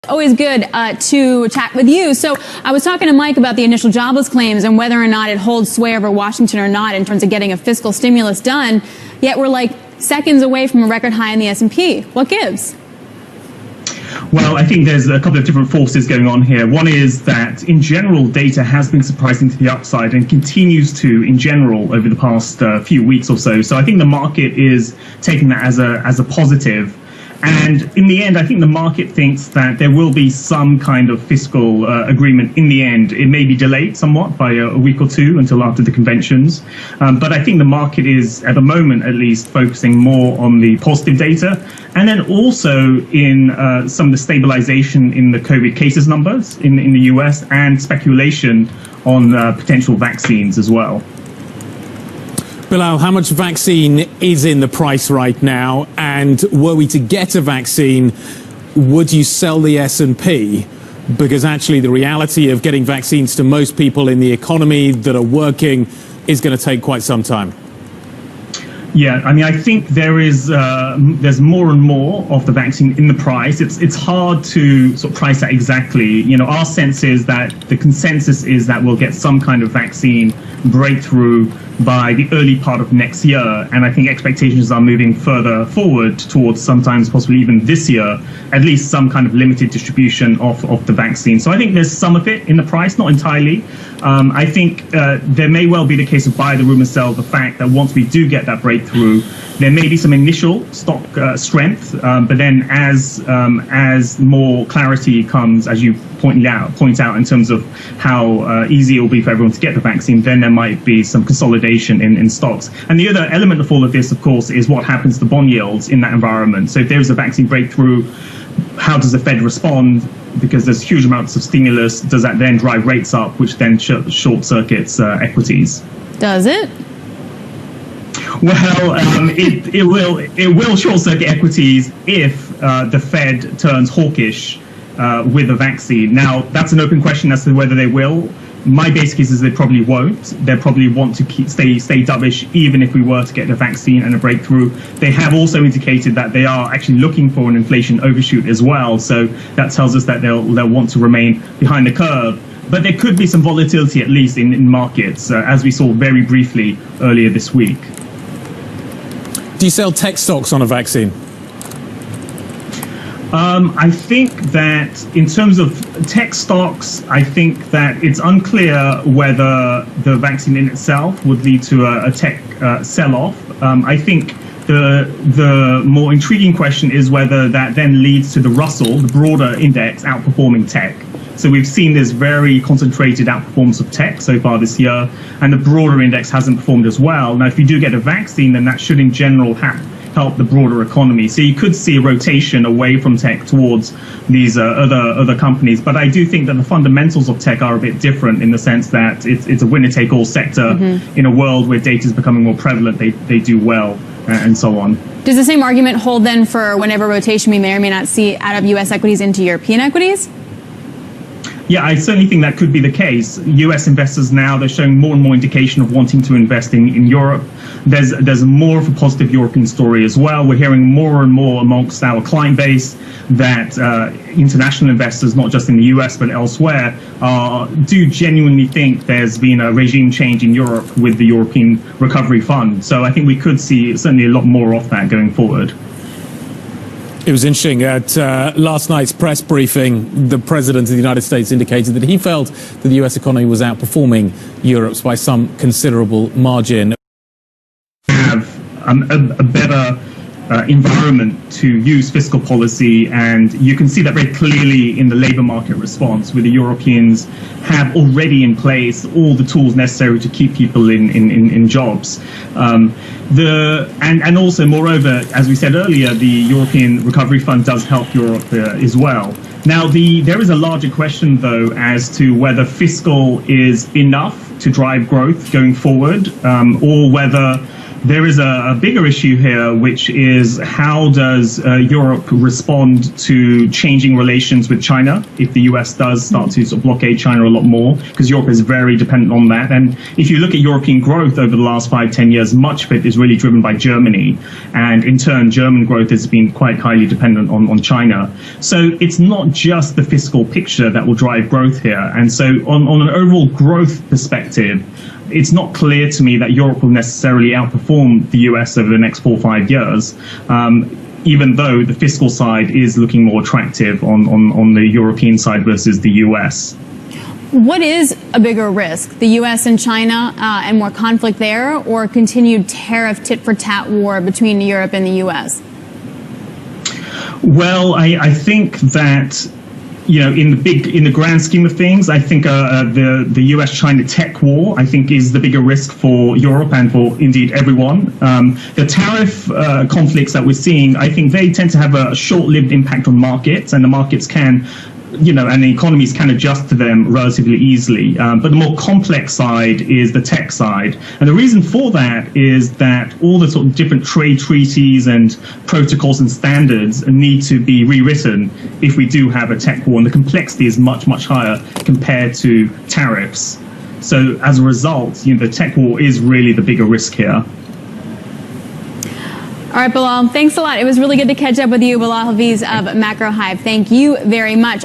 Always good to chat with you. So I was talking to Mike about the initial jobless claims and whether or not it holds sway over Washington or not in terms of getting a fiscal stimulus done. Yet we're like seconds away from a record high in the S&P. What gives? Well, I think there's a couple of different forces going on here. One is that, in general, data has been surprising to the upside and continues to, in general, over the past few weeks or so. So I think the market is taking that as a positive. And in the end, I think the market thinks that there will be some kind of fiscal agreement in the end. It may be delayed somewhat by a week or two until after the conventions. But I think the market is, at the moment at least, focusing more on the positive data. And then also in some of the stabilization in the COVID cases numbers in the US and speculation on potential vaccines as well. Bilal, how much vaccine is in the price right now? And were we to get a vaccine, would you sell the S&P? Because actually the reality of getting vaccines to most people in the economy that are working is going to take quite some time. Yeah, I mean, I think there's more and more of the vaccine in the price. It's hard to sort of price that exactly. You know, our sense is that the consensus is that we'll get some kind of vaccine breakthrough by the early part of next year. And I think expectations are moving further forward towards sometimes possibly even this year, at least some kind of limited distribution of the vaccine. So I think there's some of it in the price, not entirely. I think there may well be the case of buy the rumor, sell the fact that once we do get that breakthrough, there may be some initial stock strength, but then as more clarity comes, as you point out in terms of how easy it will be for everyone to get the vaccine, then there might be some consolidation in stocks. And the other element of all of this, of course, is what happens to bond yields in that environment. So if there's a vaccine breakthrough, how does the Fed respond? Because there's huge amounts of stimulus. Does that then drive rates up, which then short circuits equities? Does it? Well, it will short circuit equities if the Fed turns hawkish with a vaccine. Now, that's an open question as to whether they will. My base case is they probably won't. They probably want to stay dovish even if we were to get a vaccine and a breakthrough. They have also indicated that they are actually looking for an inflation overshoot as well. So that tells us that they'll want to remain behind the curve. But there could be some volatility, at least in markets, as we saw very briefly earlier this week. Do you sell tech stocks on a vaccine? I think that in terms of tech stocks, I think that it's unclear whether the vaccine in itself would lead to a tech sell-off. I think the more intriguing question is whether that then leads to the Russell, the broader index, outperforming tech. So we've seen this very concentrated outperformance of tech so far this year, and the broader index hasn't performed as well. Now, if you do get a vaccine, then that should in general help the broader economy. So you could see a rotation away from tech towards these other companies. But I do think that the fundamentals of tech are a bit different in the sense that it's a winner-take-all sector. In a world where data is becoming more prevalent, they do well, and so on. Does the same argument hold then for whenever rotation we may or may not see out of U.S. equities into European equities? Yeah, I certainly think that could be the case. US investors now, they're showing more and more indication of wanting to invest in Europe. There's more of a positive European story as well. We're hearing more and more amongst our client base that international investors, not just in the US but elsewhere, do genuinely think there's been a regime change in Europe with the European Recovery Fund. So I think we could see certainly a lot more of that going forward. It was interesting. At last night's press briefing, the President of the United States indicated that he felt that the US economy was outperforming Europe's by some considerable margin. Have a better environment to use fiscal policy, and you can see that very clearly in the labor market response, where the Europeans have already in place all the tools necessary to keep people in jobs. And also, moreover, as we said earlier, the European Recovery Fund does help Europe as well. Now, there is a larger question, though, as to whether fiscal is enough to drive growth going forward, or whether there is a bigger issue here, which is how does Europe respond to changing relations with China if the US does start to sort of blockade China a lot more, because Europe is very dependent on that. And if you look at European growth over the last 5-10 years, much of it is really driven by Germany. And in turn, German growth has been quite highly dependent on China. So it's not just the fiscal picture that will drive growth here. And so on an overall growth perspective, it's not clear to me that Europe will necessarily outperform the US over the next 4 or 5 years, even though the fiscal side is looking more attractive on the European side versus the US. What is a bigger risk, the US and China and more conflict there, or continued tariff tit-for-tat war between Europe and the US? Well, I think that, you know, in the grand scheme of things, I think the US-China tech war, I think, is the bigger risk for Europe and for indeed everyone. The tariff conflicts that we're seeing, I think they tend to have a short-lived impact on markets, and the markets can, you know, and the economies can adjust to them relatively easily. But the more complex side is the tech side. And the reason for that is that all the sort of different trade treaties and protocols and standards need to be rewritten if we do have a tech war. And the complexity is much, much higher compared to tariffs. So as a result, you know, the tech war is really the bigger risk here. All right, Bilal, thanks a lot. It was really good to catch up with you, Bilal Hafeez of Macro Hive. Thank you very much.